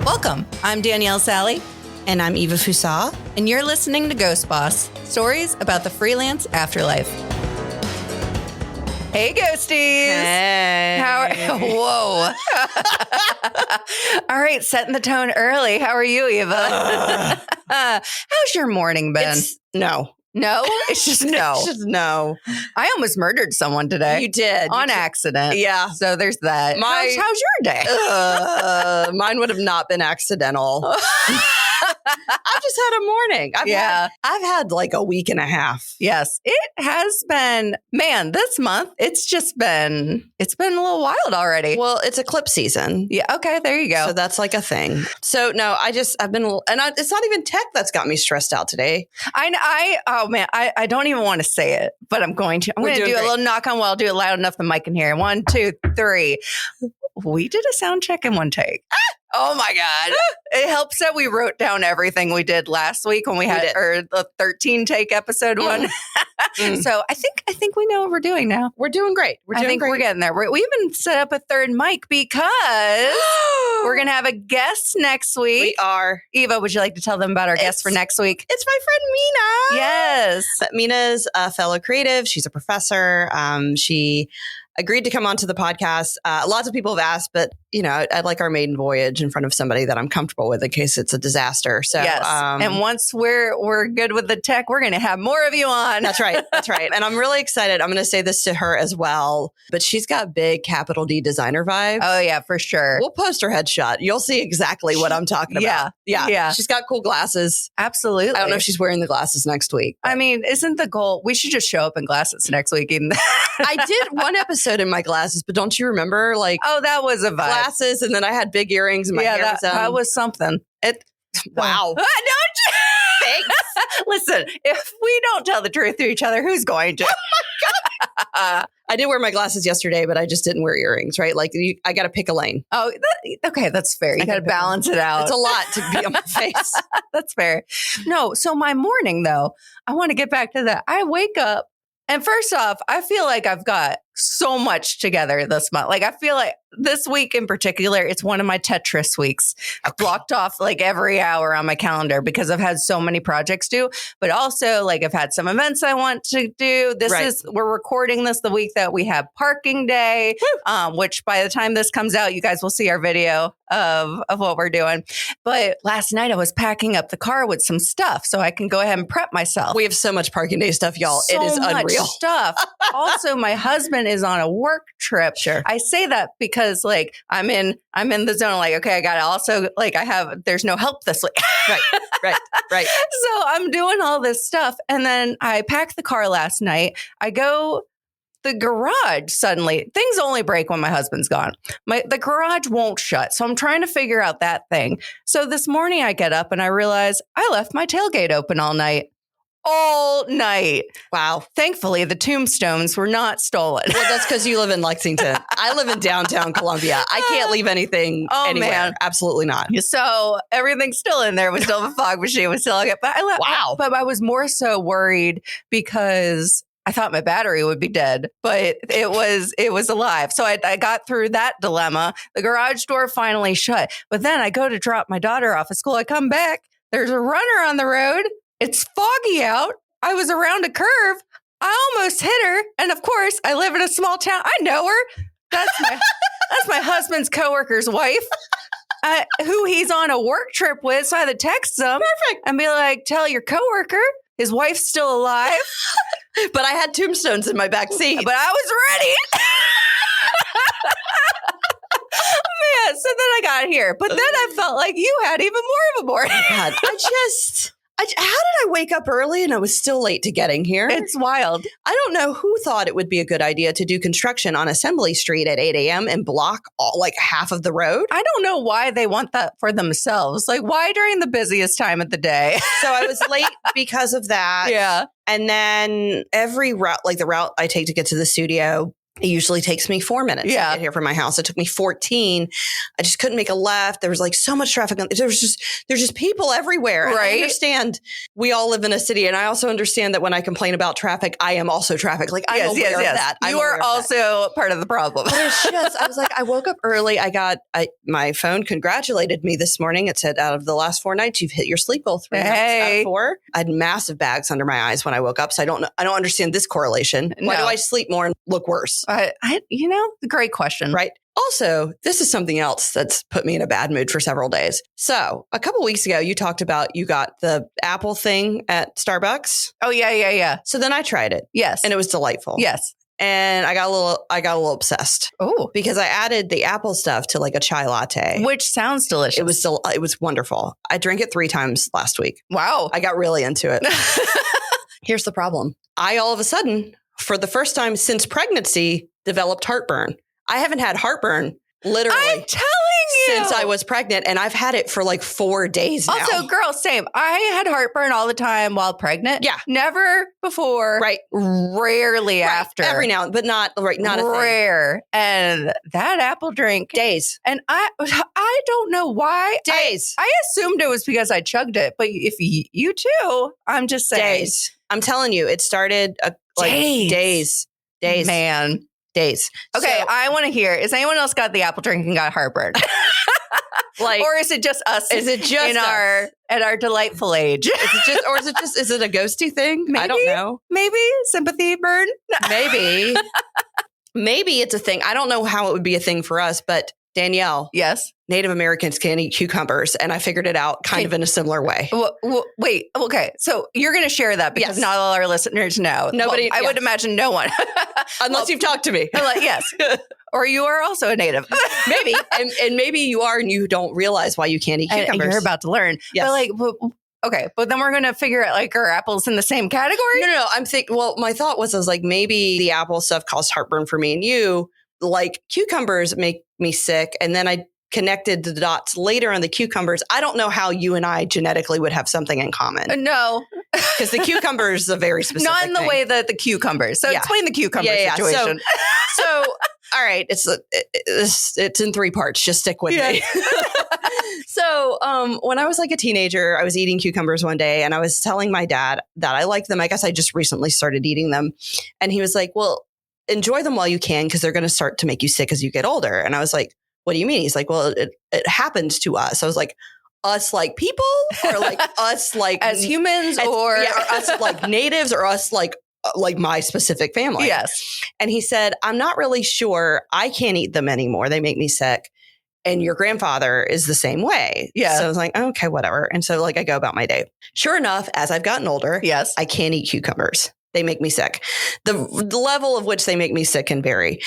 Welcome. I'm Danielle Sally. And I'm Eva Fusa. And you're listening to Ghost Boss, stories about the freelance afterlife. Hey, ghosties. Hey. Whoa. All right, setting the tone early. How are you, Eva? How's your morning been? No. No? It's just no. It's just no. I almost murdered someone today. You did. On accident. Yeah. So there's that. How's your day? Mine would have not been accidental. I've just had a morning. I've had like a week and a half. Yes, it has been, man, this month, it's been a little wild already. Well, it's eclipse season. Yeah. Okay. There you go. So that's like a thing. So no, it's not even tech that's got me stressed out today. I don't even want to say it, but I'm going to. I'm going to do a little knock on wood. I'll do it loud enough the mic can hear. 1, 2, 3. We did a sound check in one take. Oh my God. It helps that we wrote down everything we did last week when we had the 13 take episode one. So I think we know what we're doing now. We're doing great. We're getting there. We even set up a third mic because we're going to have a guest next week. We are. Eva, would you like to tell them about our guest for next week? It's my friend Mina. Yes. Mina's a fellow creative. She's a professor. She agreed to come onto the podcast. Lots of people have asked, but I'd like our maiden voyage in front of somebody that I'm comfortable with in case it's a disaster. So yes. And once we're good with the tech, we're going to have more of you on. That's right. That's right. And I'm really excited. I'm going to say this to her as well, but she's got big capital D designer vibes. Oh yeah, for sure. We'll post her headshot. You'll see exactly what I'm talking about. Yeah. She's got cool glasses. Absolutely. I don't know if she's wearing the glasses next week. I mean, isn't the goal? We should just show up in glasses next week. I did one episute in my glasses, but don't you remember? That was a vibe. Glasses, and then I had big earrings and my hair was that was something. Wow. Thanks. Listen, if we don't tell the truth to each other, who's going to? Oh my God. I did wear my glasses yesterday, but I just didn't wear earrings, right? I got to pick a lane. Oh, okay. That's fair. You got to balance it out. It's a lot to be on my face. That's fair. No. So my morning, though, I want to get back to that. I wake up. And first off, I feel like I've got so much together this month. I feel like this week in particular, it's one of my Tetris weeks. I've blocked off every hour on my calendar because I've had so many projects due, but also I've had some events I want to do. We're recording this the week that we have parking day, which by the time this comes out, you guys will see our video of what we're doing. But last night I was packing up the car with some stuff so I can go ahead and prep myself. We have so much parking day stuff, y'all. It is unreal stuff. Also, my husband is on a work trip. Sure. I say that because I'm in the zone. Okay, I got to also there's no help this week. Right. So I'm doing all this stuff. And then I packed the car last night. I go the garage suddenly. Things only break when my husband's gone. The garage won't shut. So I'm trying to figure out that thing. So this morning I get up and I realize I left my tailgate open all night. Wow. Thankfully, the tombstones were not stolen. Well, that's because you live in Lexington. I live in downtown Columbia. I can't leave anything anywhere. Man. Absolutely not. So everything's still in there. We still have a fog machine. We still get, but wow. But I was more so worried because I thought my battery would be dead, but it was alive. So I got through that dilemma. The garage door finally shut. But then I go to drop my daughter off at school. I come back. There's a runner on the road. It's foggy out. I was around a curve. I almost hit her. And of course, I live in a small town. I know her. That's my husband's coworker's wife, who he's on a work trip with. So I had to text him. Perfect. And be like, tell your coworker his wife's still alive. But I had tombstones in my back seat. But I was ready. Man, so then I got here. But then I felt like you had even more of a morning. God, how did I wake up early and I was still late to getting here? It's wild. I don't know who thought it would be a good idea to do construction on Assembly Street at 8 a.m. and block half of the road. I don't know why they want that for themselves. Why during the busiest time of the day? So I was late because of that. Yeah. And then every route, the route I take to get to the studio, It usually takes me 4 minutes to get here from my house. It took me 14. I just couldn't make a left. There was like so much traffic. There's just people everywhere. And I understand we all live in a city. And I also understand that when I complain about traffic, I am also traffic. Like I'm aware of that. You are also part of the problem. But it's just, I was like, I woke up early. My phone congratulated me this morning. It said, out of the last 4 nights, you've hit your sleep goal 3 nights out of 4. I had massive bags under my eyes when I woke up. So I don't understand this correlation. Why do I sleep more and look worse? Great question. Right. Also, this is something else that's put me in a bad mood for several days. So a couple weeks ago, you talked about you got the Apple thing at Starbucks. Oh, yeah. So then I tried it. Yes. And it was delightful. Yes. And I got a little obsessed. Oh, because I added the apple stuff to like a chai latte, which sounds delicious. It was wonderful. I drank it 3 times last week. Wow. I got really into it. Here's the problem. I all of a sudden, for the first time since pregnancy, developed heartburn. I haven't had heartburn literally I'm telling you since I was pregnant, and I've had it for like 4 days now. Also, girl, same. I had heartburn all the time while pregnant. Yeah. Never before. Right. Rarely after. Every now and then, but not a thing. Rare. And that apple drink. Days. And I don't know why. Days. I assumed it was because I chugged it. But if you too, I'm just saying. Days. I'm telling you, it started days. Man. Days. Okay, So, I want to hear. Is anyone else got the apple drink and got heartburn? Or is it just us? Is it just in us? at our delightful age? Is it a ghosty thing? Maybe, I don't know. Maybe sympathy burn. Maybe it's a thing. I don't know how it would be a thing for us, but Danielle. Yes. Native Americans can eat cucumbers, and I figured it out kind of in a similar way. Wait. Okay. So you're going to to that because not all our listeners know. Nobody. I would imagine no one. Unless you've talked to me. Yes. Or you are also a native. Maybe. And maybe you are and you don't realize why you can't eat cucumbers. And you're about to learn. Yes. But okay. But then we're going to figure out like are apples in the same category? No. My thought was like maybe the apple stuff caused heartburn for me and you. Like cucumbers make me sick. And then I connected the dots later on the cucumbers. I don't know how you and I genetically would have something in common. No. Because the cucumber is a very specific Not in the way that the cucumbers. So explain the cucumber situation. So all right, it's in 3 parts. Just stick with me. So when I was like a teenager, I was eating cucumbers one day and I was telling my dad that I like them. I guess I just recently started eating them. And he was like, well, enjoy them while you can because they're going to start to make you sick as you get older. And I was like, what do you mean? He's like, well, it happens to us. I was like, us like people or like us like as humans or us like natives or us like my specific family. Yes. And he said, I'm not really sure. I can't eat them anymore. They make me sick. And your grandfather is the same way. Yeah. So I was like, okay, whatever. And so like I go about my day. Sure enough, as I've gotten older, yes, I can't eat cucumbers. They make me sick. The level of which they make me sick can vary,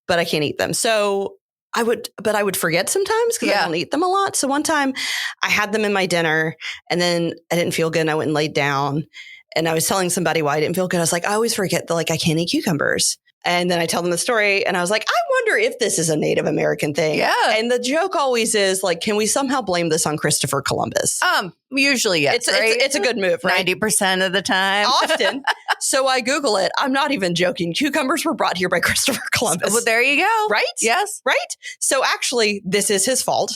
but I can't eat them. So I would forget sometimes because I don't eat them a lot. So one time I had them in my dinner and then I didn't feel good and I went and laid down and I was telling somebody why I didn't feel good. I was like, I always forget that like I can't eat cucumbers. And then I tell them the story and I was like, I wonder if this is a Native American thing. Yeah. And the joke always is like, can we somehow blame this on Christopher Columbus? Usually, yes. It's a good move, right? 90% of the time. Often. So I Google it. I'm not even joking. Cucumbers were brought here by Christopher Columbus. Well, there you go. Right? Yes. Right? So actually, this is his fault.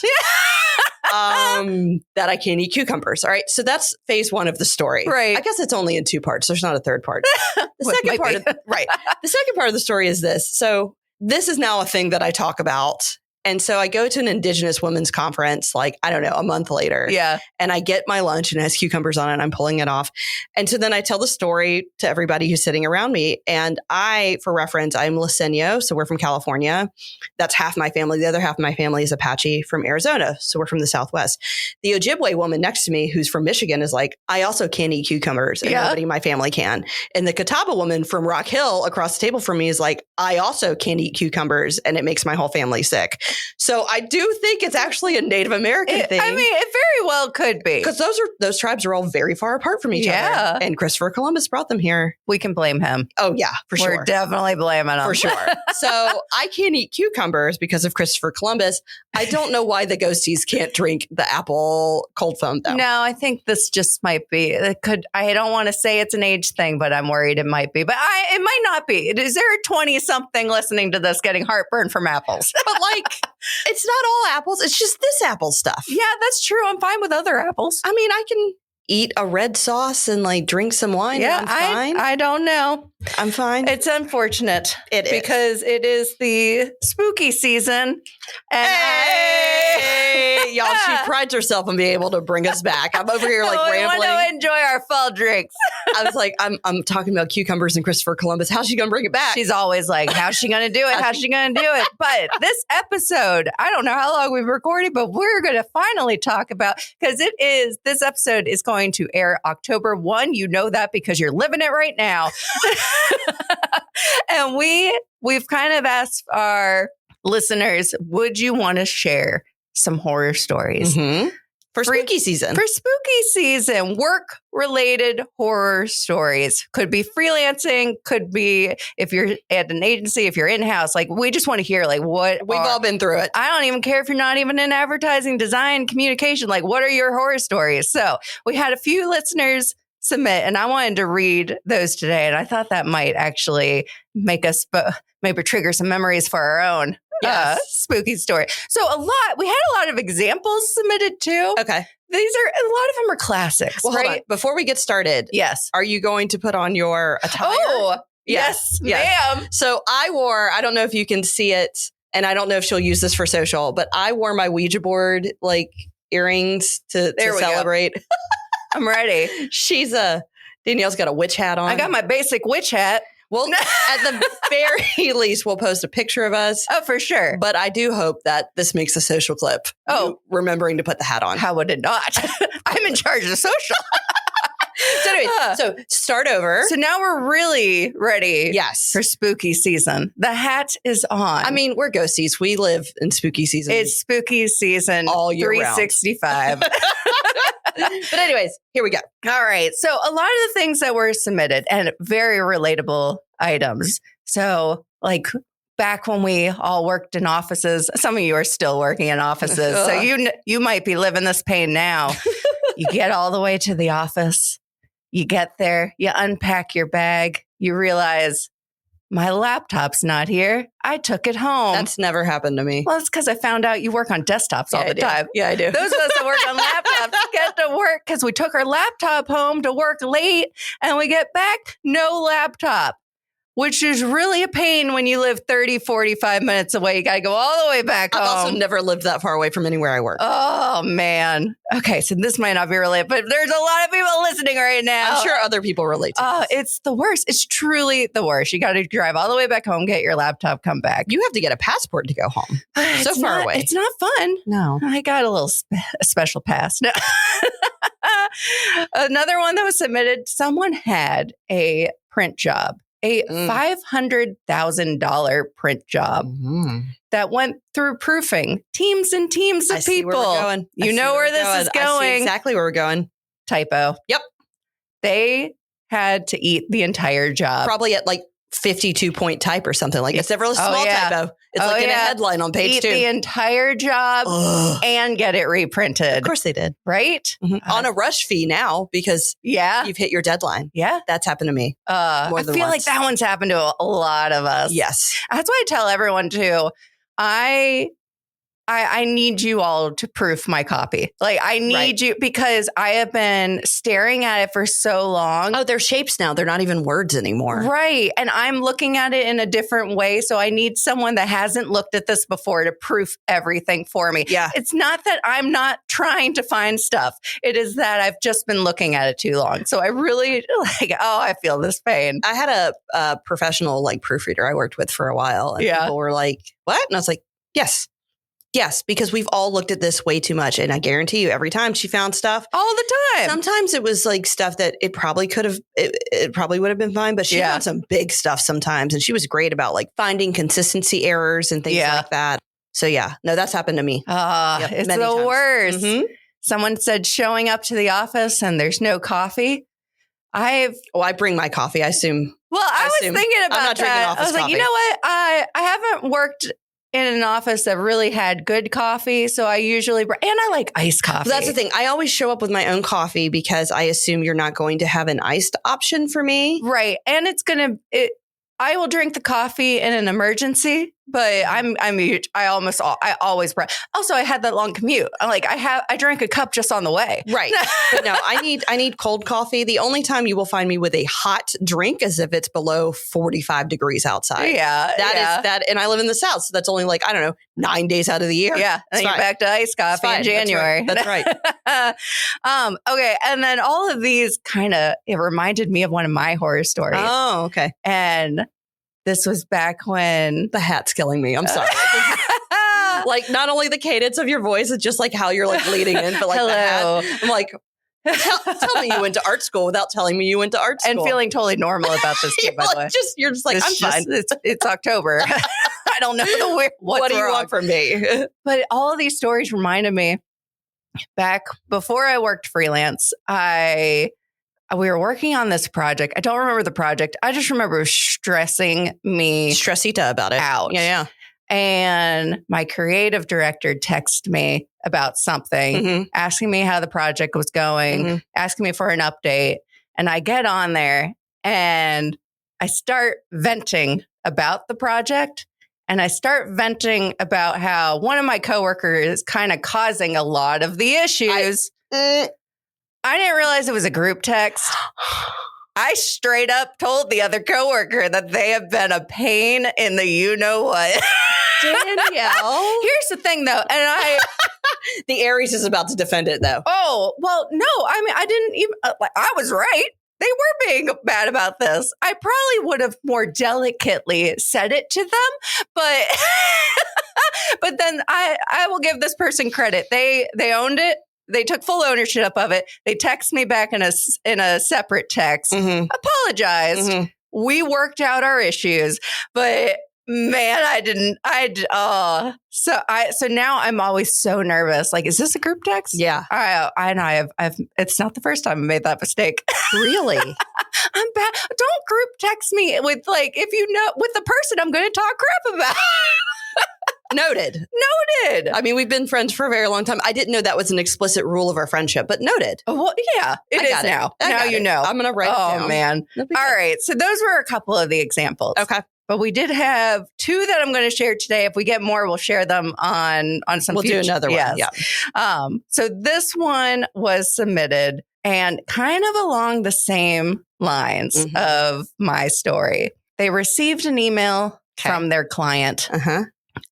That I can't eat cucumbers. All right. So that's phase 1 of the story. Right. I guess it's only in 2 parts. There's not a third part. The second part the second part of the story is this. So this is now a thing that I talk about. And so I go to an Indigenous women's conference, like, I don't know, a month later. Yeah. And I get my lunch and it has cucumbers on it and I'm pulling it off. And so then I tell the story to everybody who's sitting around me. And for reference, I'm Liceno. So we're from California. That's half my family. The other half of my family is Apache from Arizona. So we're from the Southwest. The Ojibwe woman next to me, who's from Michigan, is like, I also can't eat cucumbers and nobody in my family can. And the Catawba woman from Rock Hill across the table from me is like, I also can't eat cucumbers and it makes my whole family sick. So I do think it's actually a Native American thing. I mean, it very well could be. Because those tribes are all very far apart from each other. And Christopher Columbus brought them here. We can blame him. Oh, yeah, for sure. We're definitely blaming him. For sure. So I can't eat cucumbers because of Christopher Columbus. I don't know why the ghosties can't drink the apple cold foam, though. No, I think this just might be. I don't want to say it's an age thing, but I'm worried it might be. But it might not be. Is there a 20-something listening to this getting heartburn from apples? But like, it's not all apples. It's just this apple stuff. Yeah, that's true. I'm fine with other apples. I mean, I can eat a red sauce and like drink some wine. Yeah, I'm fine. I don't know. I'm fine. It's unfortunate. It is. Because it is the spooky season. And y'all, she prides herself on being able to bring us back. I'm over here like rambling. We want to enjoy our fall drinks. I was like, I'm talking about cucumbers and Christopher Columbus. How's she going to bring it back? She's always like, how's she going to do it? How's she going to do it? But this episode, I don't know how long we've recorded, but we're going to finally talk about, because this episode is going to air October 1. You know that because you're living it right now. And we've kind of asked our listeners, would you want to share some horror stories? Mm-hmm. For spooky season. For spooky season, work-related horror stories. Could be freelancing, could be if you're at an agency, if you're in-house. Like, we just want to hear, like, what we've all been through it. I don't even care if you're not even in advertising, design, communication. Like, what are your horror stories? So we had a few listeners submit, and I wanted to read those today. And I thought that might actually make us maybe trigger some memories for our own spooky story. So we had a lot of examples submitted too. Okay. A lot of them are classics. Well, right? hold on. Before we get started. Yes. Are you going to put on your attire? Oh, yes, ma'am. So I don't know if you can see it, and I don't know if she'll use this for social, but I wore my Ouija board like earrings to celebrate. I'm ready. Danielle's got a witch hat on. I got my basic witch hat. Well, at the very least, we'll post a picture of us. Oh, for sure. But I do hope that this makes a social clip. Oh, remembering to put the hat on. How would it not? I'm in charge of social. So anyway, so start over. So now we're really ready. Yes. For spooky season. The hat is on. I mean, we're ghosties. We live in spooky season. It's spooky season all year 365. But anyways, here we go. All right. So a lot of the things that were submitted and very relatable items. So like back when we all worked in offices, some of you are still working in offices. So you might be living this pain now. You get all the way to the office. You get there, you unpack your bag, you realize my laptop's not here. I took it home. That's never happened to me. Well, it's because I found out you work on desktops all the time. Yeah, I do. Those of us that work on laptops get to work because we took our laptop home to work late and we get back, no laptop, which is really a pain when you live 30, 45 minutes away. You got to go all the way back home. I've also never lived that far away from anywhere I work. Oh, man. Okay, so this might not be related, but there's a lot of people listening right now. I'm sure other people relate to this. It's the worst. It's truly the worst. You got to drive all the way back home, get your laptop, come back. You have to get a passport to go home. So far away. It's not fun. No. I got a little special pass. No. Another one that was submitted, someone had a print job. A $500,000 print job that went through proofing. Teams and teams of people. See where we're going. You know where this is going. I see exactly where we're going. Typo. Yep. They had to eat the entire job. Probably at like 52-point type or something. Like it's a really small typo. It's like in a headline on page 2. Eat the entire job and get it reprinted. Of course they did. Right? On a rush fee now because you've hit your deadline. Yeah. That's happened to me. I feel like that one's happened to a lot of us. Yes. That's why I tell everyone too, I need you all to proof my copy. Like I need you because I have been staring at it for so long. Oh, they're shapes now. They're not even words anymore. Right. And I'm looking at it in a different way. So I need someone that hasn't looked at this before to proof everything for me. Yeah. It's not that I'm not trying to find stuff. It is that I've just been looking at it too long. So I really I feel this pain. I had a professional like proofreader I worked with for a while. And people were like, what? And I was like, yes. Yes, because we've all looked at this way too much. And I guarantee you every time she found stuff. All the time. Sometimes it was like stuff that it probably would have been fine. But she found some big stuff sometimes. And she was great about like finding consistency errors and things like that. So yeah, no, that's happened to me. It's many the times. worst. Mhm. Someone said showing up to the office and there's no coffee. I bring my coffee. I assume. Well, I was thinking about I'm not drinking that. office I was like, coffee. you know what? I haven't worked in an office that really had good coffee, so I usually and I like iced coffee. Well, that's the thing. I always show up with my own coffee because I assume you're not going to have an iced option for me. Right. And I will drink the coffee in an emergency, but I always also I had that long commute. I drank a cup just on the way. Right. But no, I need cold coffee. The only time you will find me with a hot drink is if it's below 45 degrees outside. Yeah. That. And I live in the South. So that's only 9 days out of the year. Yeah. And you're back to iced coffee in January. That's right. Okay. And then all of these it reminded me of one of my horror stories. Oh, okay. And this was back when the hat's killing me. I'm sorry. Not only the cadence of your voice, it's just how you're leading in, but hello. The hat. I'm like, tell me you went to art school without telling me you went to art school. And feeling totally normal about this too, by the way. You're just I'm fine. It's October. I don't know what do you want from me? But all of these stories reminded me back before I worked freelance, we were working on this project. I don't remember the project. I just remember it was stressing me Stressita about it. Out. Yeah. And my creative director texted me about something, asking me how the project was going, asking me for an update. And I get on there and I start venting about the project. And I start venting about how one of my coworkers is kind of causing a lot of the issues. I didn't realize it was a group text. I straight up told the other coworker that they have been a pain in the you-know-what. Danielle. Here's the thing, though. And the Aries is about to defend it, though. Oh, well, no. I mean, I didn't even, I was right. They were being bad about this. I probably would have more delicately said it to them, but but then I will give this person credit. They owned it. They took full ownership of it. They text me back in a separate text, apologized. We worked out our issues, but man, I didn't. So now I'm always so nervous. Is this a group text? Yeah, I know. I've. It's not the first time I made that mistake. Really? I'm bad. Don't group text me with if you know with the person I'm going to talk crap about. Noted. I mean, we've been friends for a very long time. I didn't know that was an explicit rule of our friendship, but noted. Well, yeah, it is now. Now you know. I'm going to write it down. Oh, man. All right. So those were a couple of the examples. Okay. But we did have two that I'm going to share today. If we get more, we'll share them on some We'll future. do another one. Yeah. So this one was submitted and kind of along the same lines of my story. They received an email from their client.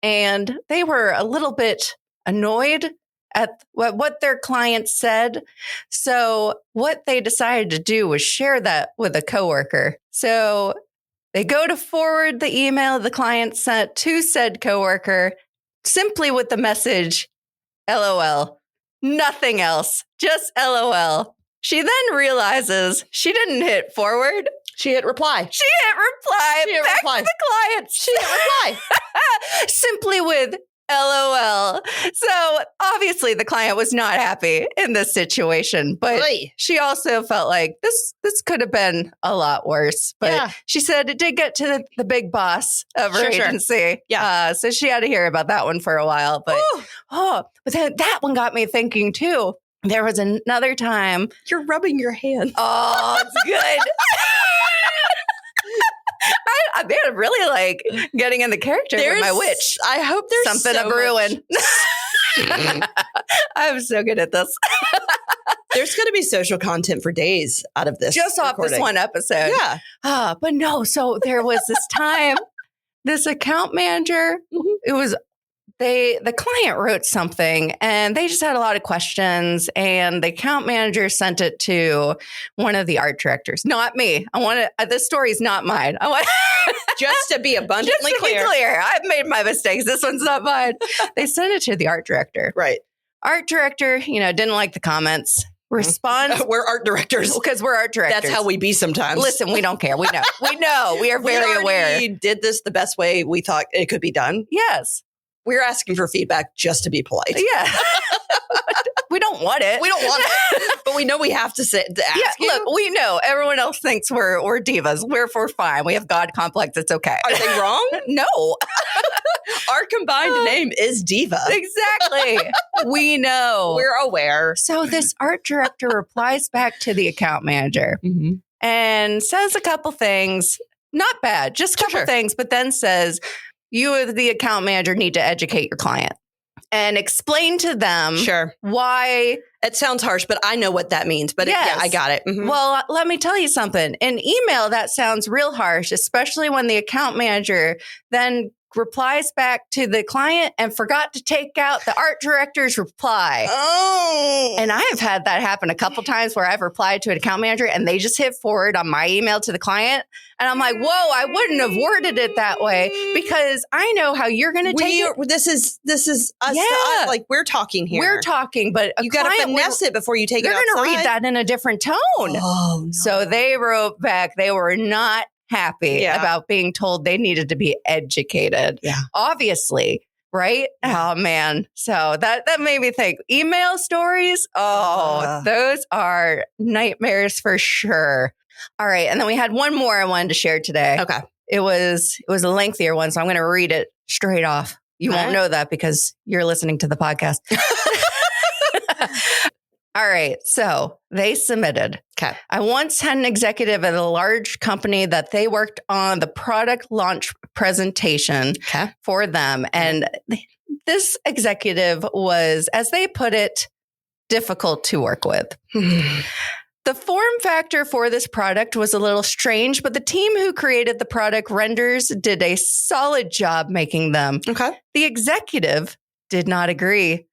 And they were a little bit annoyed at what their client said. So what they decided to do was share that with a coworker. So they go to forward the email the client sent to said coworker simply with the message, LOL, nothing else, just LOL. She then realizes she didn't hit forward. She hit reply. To the client. She hit reply. Simply with LOL. So obviously the client was not happy in this situation, but she also felt like this could have been a lot worse. But she said it did get to the big boss of her agency. Yeah. So she had to hear about that one for a while. But but then that one got me thinking too. There was another time. You're rubbing your hand. Oh, it's good. I'm really getting in the character with my witch. I hope there's something so brewing. I'm so good at this. There's going to be social content for days out of this. Just off this one episode. Yeah. But no, so there was this time, this account manager, it was the client wrote something and they just had a lot of questions and the account manager sent it to one of the art directors, not me. This story is not mine. Just to be abundantly clear. I've made my mistakes. This one's not mine. They sent it to the art director. Right. Art director, didn't like the comments. Response. We're art directors. Because we're art directors. That's how we be sometimes. Listen, we don't care. We know. We are very aware. We did this the best way we thought it could be done. Yes. we're asking for feedback just to be polite. Yeah. We don't want it. We don't want it, but we know we have to ask you. Look, we know everyone else thinks we're divas. We're fine. We have God complex. It's okay. Are they wrong? No. Our combined name is Diva. Exactly. We know. We're aware. So this art director replies back to the account manager and says a couple things. Not bad, just a couple things, but then says, you as the account manager need to educate your client and explain to them why. It sounds harsh, but I know what that means. But I got it. Mm-hmm. Well, let me tell you something. In email, that sounds real harsh, especially when the account manager then replies back to the client and forgot to take out the art director's reply. Oh. And I have had that happen a couple times where I've replied to an account manager and they just hit forward on my email to the client. And I'm like, whoa, I wouldn't have worded it that way because I know how you're going to take it. This is us. Yeah. Like we're talking here. We're talking, but you got to finesse it before you take it outside. They're going to read that in a different tone. Oh, no. So they wrote back. They were not happy about being told they needed to be educated. Yeah. Obviously. Right? Oh, man. So that made me think. Email stories? Oh, those are nightmares for sure. All right. And then we had one more I wanted to share today. Okay. It was a lengthier one, so I'm going to read it straight off. You won't know that because you're listening to the podcast. All right. So they submitted. Okay. I once had an executive at a large company that they worked on the product launch presentation for them. And this executive was, as they put it, difficult to work with. The form factor for this product was a little strange, but the team who created the product renders did a solid job making them. Okay. The executive did not agree.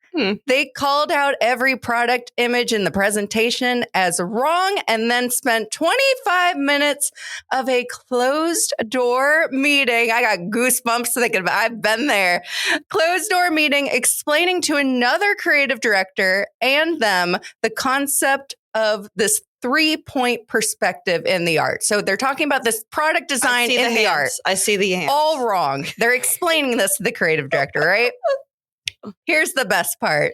They called out every product image in the presentation as wrong and then spent 25 minutes of a closed door meeting. I got goosebumps thinking I've been there. Closed door meeting explaining to another creative director and them the concept of this 3-point perspective in the art. So they're talking about this product design in the art. I see the hands. All wrong. They're explaining this to the creative director, right? Here's the best part.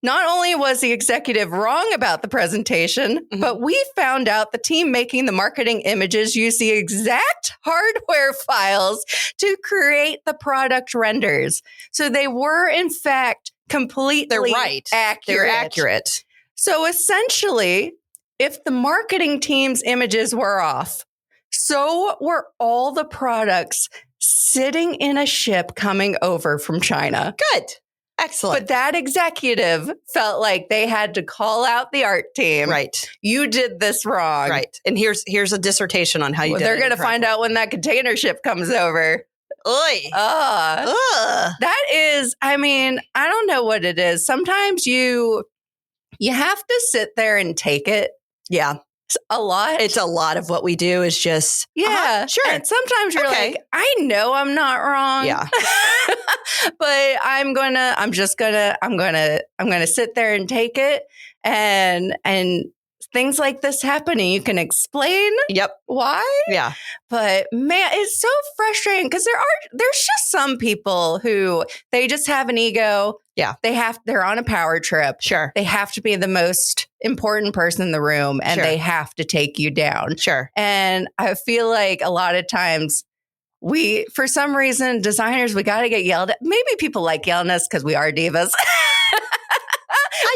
Not only was the executive wrong about the presentation, but we found out the team making the marketing images used the exact hardware files to create the product renders. So they were, in fact, completely accurate. They're accurate. So essentially, if the marketing team's images were off, so were all the products sitting in a ship coming over from China. Good. Excellent. But that executive felt like they had to call out the art team. Right. You did this wrong. Right. And here's a dissertation on how you did it. They're going to find out when that container ship comes over. Oy. That is, I mean, I don't know what it is. Sometimes you have to sit there and take it. Yeah. A lot. It's a lot of what we do is just sure. And sometimes you're like, I know I'm not wrong. Yeah. But I'm gonna sit there and take it. And things like this happen and you can explain why. Yeah. But man, it's so frustrating because there's just some people who they just have an ego. Yeah. They're on a power trip. Sure. They have to be the most important person in the room and they have to take you down. Sure. And I feel like a lot of times for some reason, designers, we got to get yelled at. Maybe people like yelling at us because we are divas.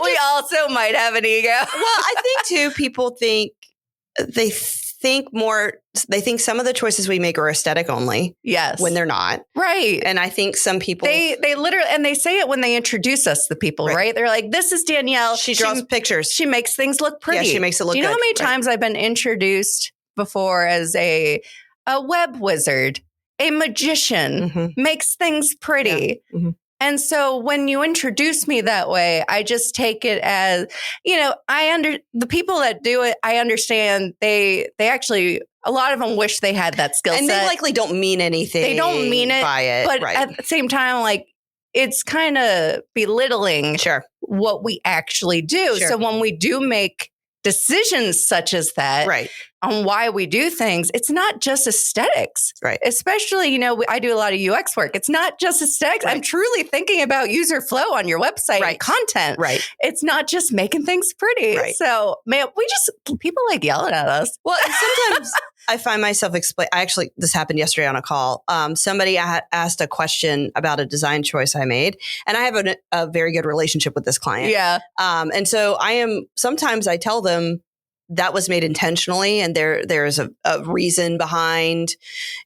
We also might have an ego. Well, I think too, people think they think some of the choices we make are aesthetic only. Yes. When they're not. Right. And I think some people they literally, and they say it when they introduce us to people, right? They're like, this is Danielle. She draws pictures. She makes things look pretty. Yeah, she makes it look good. Do you know how many times I've been introduced before as a web wizard, a magician, makes things pretty. Yeah. And so when you introduce me that way, I just take it as, the people that do it, I understand they actually, a lot of them wish they had that skill set. And they likely don't mean anything. They don't mean it by it. But at the same time, like, it's kind of belittling what we actually do. Sure. So when we do make decisions such as that, on why we do things, it's not just aesthetics. Right. Especially, I do a lot of UX work. It's not just aesthetics. Right. I'm truly thinking about user flow on your website and content. Right. It's not just making things pretty. Right. So, man, people like yelling at us. Well, and sometimes I find myself this happened yesterday on a call. Somebody asked a question about a design choice I made, and I have a very good relationship with this client. Yeah. And so sometimes I tell them that was made intentionally, and there's a reason behind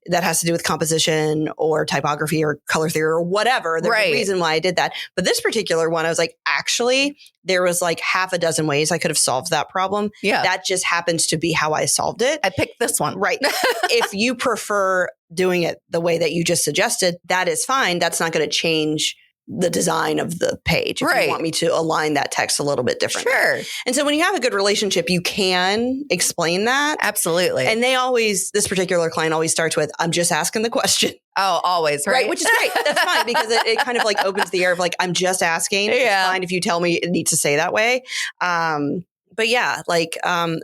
that has to do with composition or typography or color theory or whatever. There's a reason why I did that. But this particular one, I was like, actually, there was like half a dozen ways I could have solved that problem. Yeah. That just happens to be how I solved it. I picked this one. Right. If you prefer doing it the way that you just suggested, that is fine. That's not going to change the design of the page. If you want me to align that text a little bit differently. Sure. And so when you have a good relationship, you can explain that. Absolutely. And this particular client always starts with, I'm just asking the question. Oh, always. Right. Which is great. That's fine, because it kind of like opens the air of like, I'm just asking. It's fine if you tell me it needs to say that way. But yeah, like, I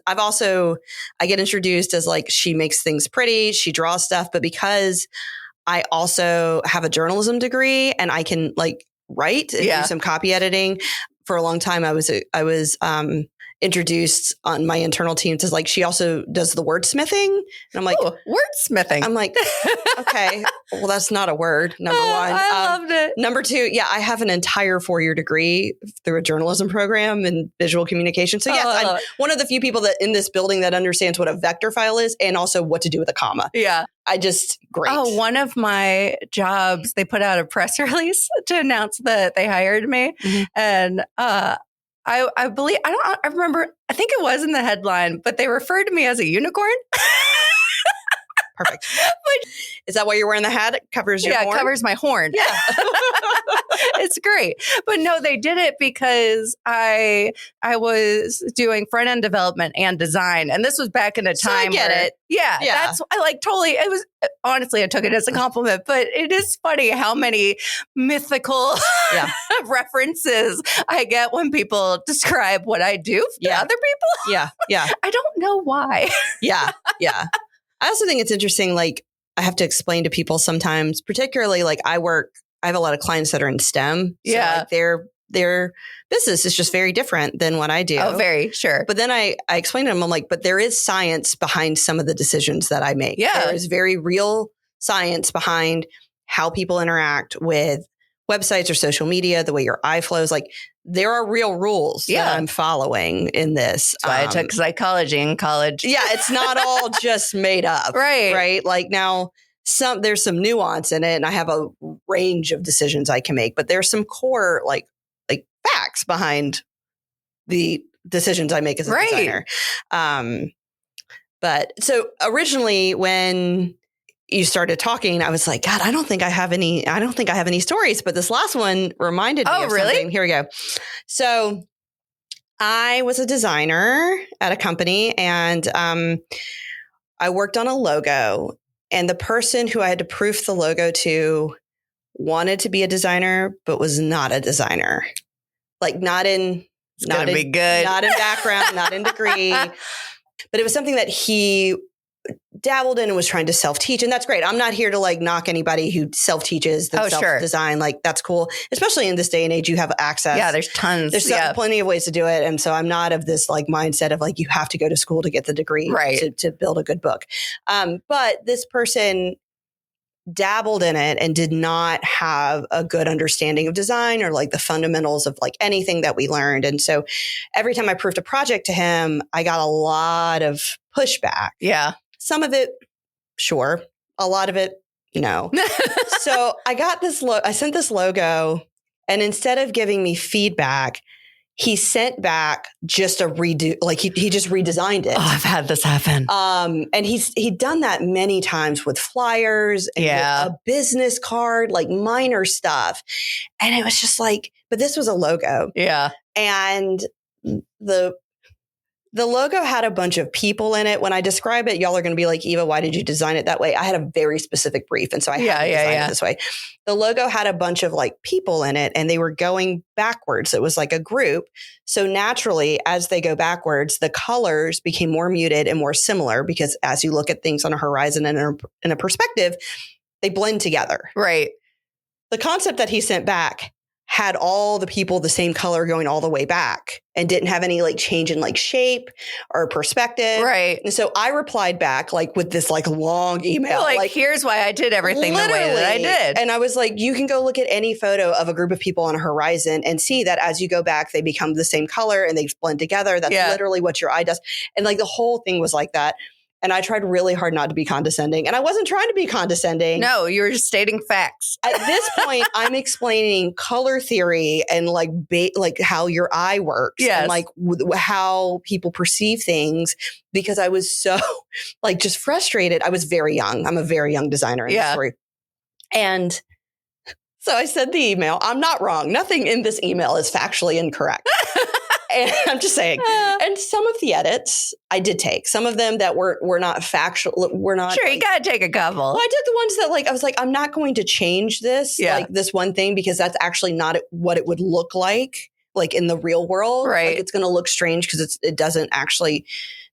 get introduced as like, she makes things pretty, she draws stuff, but because I also have a journalism degree and I can like write and do some copy editing. For a long time, I was introduced on my internal team to like, she also does the wordsmithing. And I'm like, wordsmithing. I'm like, okay, well, that's not a word. Number one. I loved it. Number two, I have an entire 4-year degree through a journalism program in visual communication. So yes, I'm one of the few people that in this building that understands what a vector file is and also what to do with a comma. Yeah. Great. Oh, one of my jobs, they put out a press release to announce that they hired me. Mm-hmm. And, I believe, I remember, I think it was in the headline, but they referred to me as a unicorn. Perfect. Is that why you're wearing the hat? It covers your horn? Yeah, it covers my horn. Yeah. It's great. But no, they did it because I was doing front end development and design. And this was back in a time I get it. Yeah. That's, I like totally, it was, honestly, I took it as a compliment, but it is funny how many mythical references I get when people describe what I do to other people. Yeah. Yeah. I don't know why. Yeah. I also think it's interesting, like, I have to explain to people sometimes, particularly like I have a lot of clients that are in STEM. So like their business is just very different than what I do. Oh, very sure. But then I explain to them, I'm like, but there is science behind some of the decisions that I make. Yeah. There is very real science behind how people interact with websites or social media, the way your eye flows. Like, there are real rules that I'm following in this. That's why I took psychology in college. Yeah, it's not all just made up. Right. Like, now there's some nuance in it, and I have a range of decisions I can make, but there's some core like facts behind the decisions I make as a designer. But so originally when you started talking, I was like, God, I don't think I have any stories, but this last one reminded me of something. Here we go. So I was a designer at a company, and I worked on a logo, and the person who I had to proof the logo to wanted to be a designer, but was not a designer. Like, not in background, not in degree, but it was something that he dabbled in and was trying to self-teach. And that's great. I'm not here to like knock anybody who self-teaches themselves design. Like, that's cool. Especially in this day and age, you have access. Yeah, there's tons. There's plenty of ways to do it. And so I'm not of this like mindset of like, you have to go to school to get the degree to build a good book. But this person dabbled in it and did not have a good understanding of design or like the fundamentals of like anything that we learned. And so every time I proofed a project to him, I got a lot of pushback. Yeah. Some of it, sure. A lot of it, no. So I got I sent this logo, and instead of giving me feedback, he sent back just a redo, like he just redesigned it. Oh, I've had this happen. And he'd done that many times with flyers and with a business card, like minor stuff. And it was just like, but this was a logo. Yeah. And The logo had a bunch of people in it. When I describe it, y'all are going to be like, Eva, why did you design it that way? I had a very specific brief. And so I had to design it this way. The logo had a bunch of like people in it and they were going backwards. It was like a group. So naturally, as they go backwards, the colors became more muted and more similar because as you look at things on a horizon and in a perspective, they blend together. Right. The concept that he sent back had all the people the same color going all the way back and didn't have any like change in like shape or perspective. Right. And so I replied back like with this like long email. Like here's why I did everything the way that I did. And I was like, you can go look at any photo of a group of people on a horizon and see that as you go back, they become the same color and they blend together. That's literally what your eye does. And like the whole thing was like that. And I tried really hard not to be condescending. And I wasn't trying to be condescending. No, you were just stating facts. At this point, I'm explaining color theory and like how your eye works and like how people perceive things because I was so like just frustrated. I was very young. I'm a very young designer in the story. And so I sent the email. I'm not wrong. Nothing in this email is factually incorrect. And I'm just saying. And some of the edits I did take. Some of them that were not factual. Were not. Sure, you got to take a couple. Well, I did the ones that like, I was like, I'm not going to change this, like this one thing, because that's actually not what it would look like in the real world. Right. Like it's going to look strange because it doesn't actually,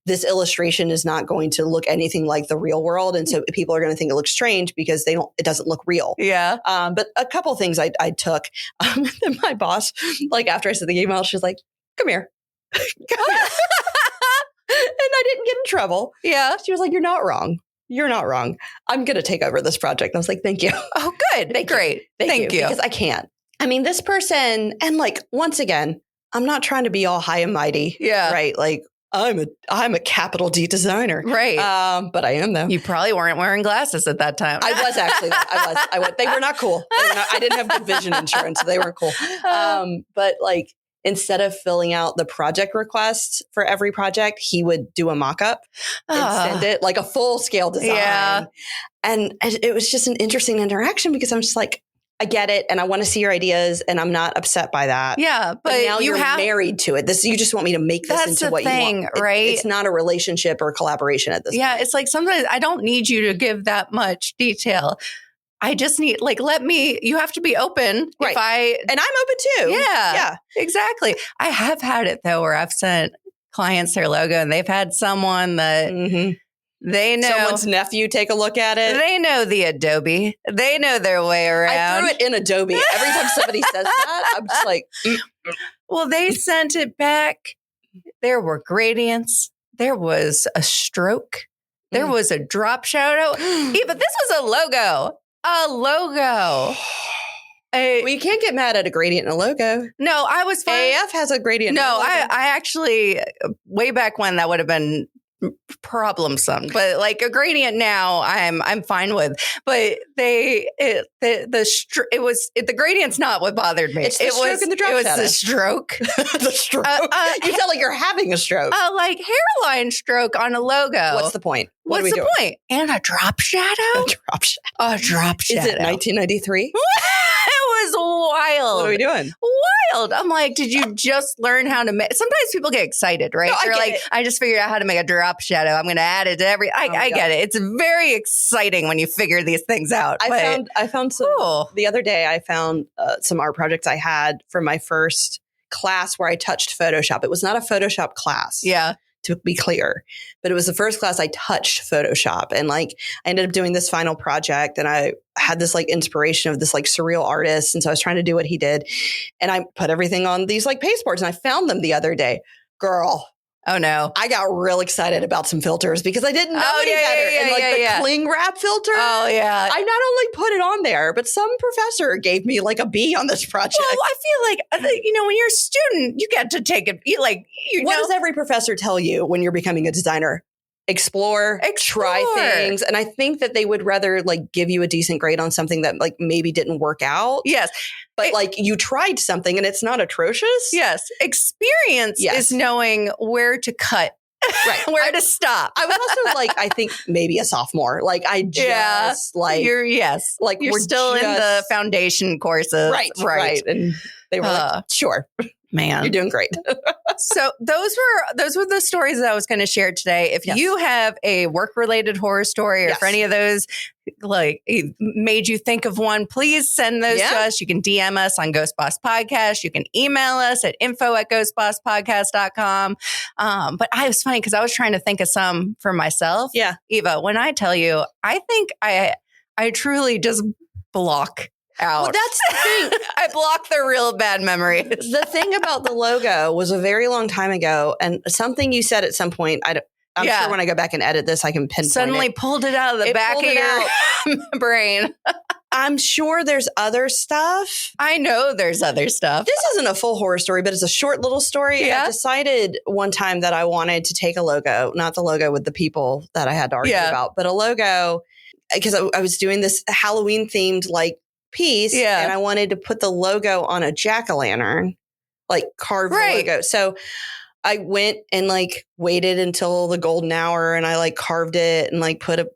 this illustration is not going to look anything like the real world. And so people are going to think it looks strange because it doesn't look real. Yeah. But a couple of things I took. And my boss, like after I sent the email, she's like, come here. Come here. And I didn't get in trouble. Yeah. She was like, you're not wrong. You're not wrong. I'm going to take over this project. And I was like, thank you. Oh, good. Great. Thank you. Because I can't. I mean, this person, and like, once again, I'm not trying to be all high and mighty. Yeah. Right. Like, I'm a capital D designer. Right. But I am though. You probably weren't wearing glasses at that time. I was actually. I was. They were not cool. I didn't have good vision insurance. So they weren't cool. But like, instead of filling out the project requests for every project, he would do a mock-up and send it like a full-scale design. Yeah. And it was just an interesting interaction because I'm just like, I get it. And I want to see your ideas and I'm not upset by that. Yeah. But now you're married to it. You just want me to make this into what you want. Right? It's not a relationship or a collaboration at this point. Yeah. It's like sometimes I don't need you to give that much detail. I just need, you have to be open. Right. And I'm open too. Yeah. Yeah. Exactly. I have had it though, where I've sent clients their logo and they've had someone that they know. Someone's nephew take a look at it. They know the Adobe. They know their way around. I threw it in Adobe. Every time somebody says that, I'm just like, Well, they sent it back. There were gradients. There was a stroke. There was a drop shadow. Yeah, but this was a logo. A logo. Well, you can't get mad at a gradient in a logo. No, I was fine. AF has a gradient. No, I actually, way back when that would have been problemsome, but like a gradient now I'm fine with. But the gradient's not what bothered me. It's the stroke and the drop shadow. It was the stroke. The stroke. You sound like you're having a stroke. Like hairline stroke on a logo. What's the point? What's the point? And a drop shadow? A drop shadow. A drop shadow. Is it 1993? It was wild. What are we doing? Wild. I'm like, did you just learn how to make? Sometimes people get excited, right? No, they're like, I just figured out how to make a drop shadow. I'm going to add it to every. I get it. It's very exciting when you figure these things out. I found some the other day. I found some art projects I had for my first class where I touched Photoshop. It was not a Photoshop class. Yeah. To be clear, but it was the first class I touched Photoshop. And like, I ended up doing this final project and I had this like inspiration of this like surreal artist. And so I was trying to do what he did. And I put everything on these like pasteboards and I found them the other day. Girl. Oh no. I got real excited about some filters because I didn't know any better. And the cling wrap filter. Oh yeah. I not only put it on there, but some professor gave me like a B on this project. Well, I feel like, when you're a student, you get to take it. What does every professor tell you when you're becoming a designer? Explore, try things. And I think that they would rather like give you a decent grade on something that like maybe didn't work out. Yes. But like you tried something and it's not atrocious. Yes. Experience is knowing where to cut. Right. Where to stop. I was also like, I think maybe a sophomore. Like I just you're still in the foundation courses. Right. And they were like, sure. Man, you're doing great. So those were the stories that I was going to share today. If you have a work-related horror story, or if any of those like made you think of one, please send those to us. You can DM us on Ghost Boss Podcast. You can email us at info@ghostbosspodcast.com. But I was funny because I was trying to think of some for myself. Yeah. Eva, when I tell you, I think I truly just block out. Well, that's the thing. I block the real bad memories. The thing about the logo was a very long time ago, and something you said at some point, I'm sure when I go back and edit this, I can pinpoint Suddenly it. Pulled it out of the back of your brain. I'm sure there's other stuff. I know there's other stuff. This isn't a full horror story, but it's a short little story. Yeah. I decided one time that I wanted to take a logo, not the logo with the people that I had to argue about, but a logo, because I was doing this Halloween themed like piece, and I wanted to put the logo on a jack-o'-lantern, like carved the logo. So I went and like waited until the golden hour, and I like carved it and like put a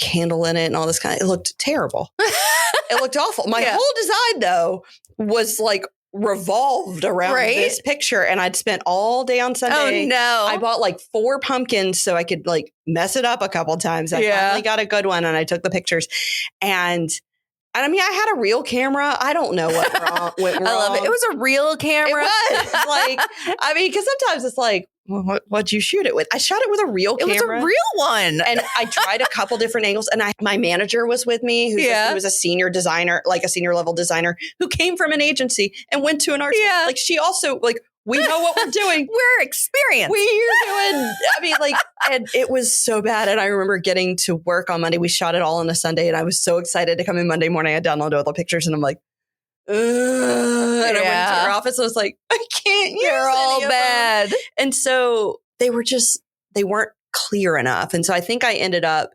candle in it and all this kind of. It looked terrible. It looked awful. My whole design though was like revolved around this picture, and I'd spent all day on Sunday. Oh no! I bought like 4 pumpkins so I could like mess it up a couple times. I finally got a good one, and I took the pictures, and I mean, I had a real camera. I don't know what went wrong. I love it. It was a real camera. It was like, I mean, because sometimes it's like, well, what'd you shoot it with? I shot it with a real camera. It was a real one. And I tried a couple different angles. And my manager was with me, who was a senior designer, like a senior level designer who came from an agency and went to an art school. Like she also like, we know what we're doing. We're experienced. We're doing, I mean, like, and it was so bad. And I remember getting to work on Monday. We shot it all on a Sunday, and I was so excited to come in Monday morning. I downloaded all the pictures, and I'm like, ugh. And I went into her office. And I was like, I can't use You're all bad. And so they weren't clear enough. And so I think I ended up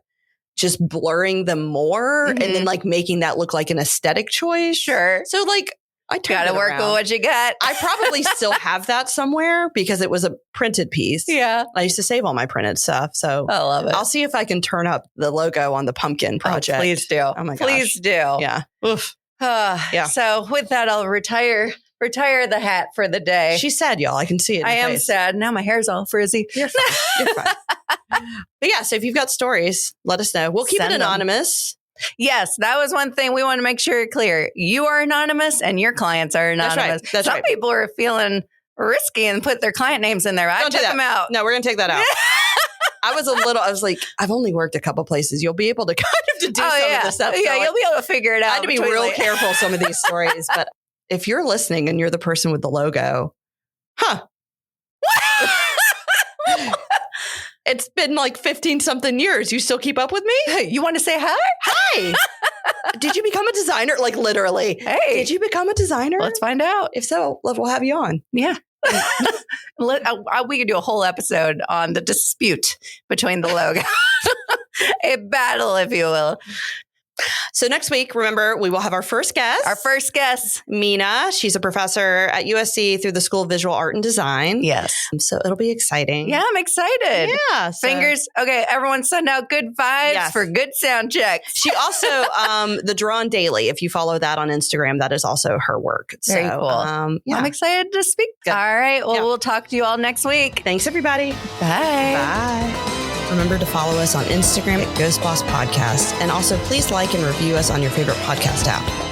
just blurring them more and then like making that look like an aesthetic choice. Sure. So like, I gotta work with what you got. I probably still have that somewhere because it was a printed piece. Yeah. I used to save all my printed stuff. So I love it. I'll see if I can turn up the logo on the pumpkin project. Oh, please do. Oh my gosh. Please do. Yeah. Oof. So with that, I'll retire the hat for the day. She's sad, y'all. I can see it. I am sad. Now my hair's all frizzy. You're fine. You're fine. But yeah, so if you've got stories, let us know. We'll keep it anonymous. Yes, that was one thing we want to make sure clear. You are anonymous and your clients are anonymous. That's Some people are feeling risky and put their client names in there. I took them out. No, we're going to take that out. I was like, I've only worked a couple places. You'll be able to kind of do some of this stuff. Yeah, you'll be able to figure it out. I had to be real careful some of these stories. But if you're listening and you're the person with the logo, it's been like 15 something years. You still keep up with me? You want to say hi? Hi. Did you become a designer? Like literally. Hey. Did you become a designer? Let's find out. If so, we'll have you on. Yeah. We could do a whole episode on the dispute between the logo. A battle, if you will. So next week, remember, we will have our first guest. Mina. She's a professor at USC through the School of Visual Art and Design. Yes. So it'll be exciting. Yeah, I'm excited. Yeah. Fingers. Okay, everyone send out good vibes for good sound checks. She also, the Drawn Daily, if you follow that on Instagram, that is also her work. Very cool. I'm excited to speak. Good. All right. Well, we'll talk to you all next week. Thanks, everybody. Bye. Bye. Remember to follow us on Instagram at Ghost Boss Podcast. And also please like and review us on your favorite podcast app.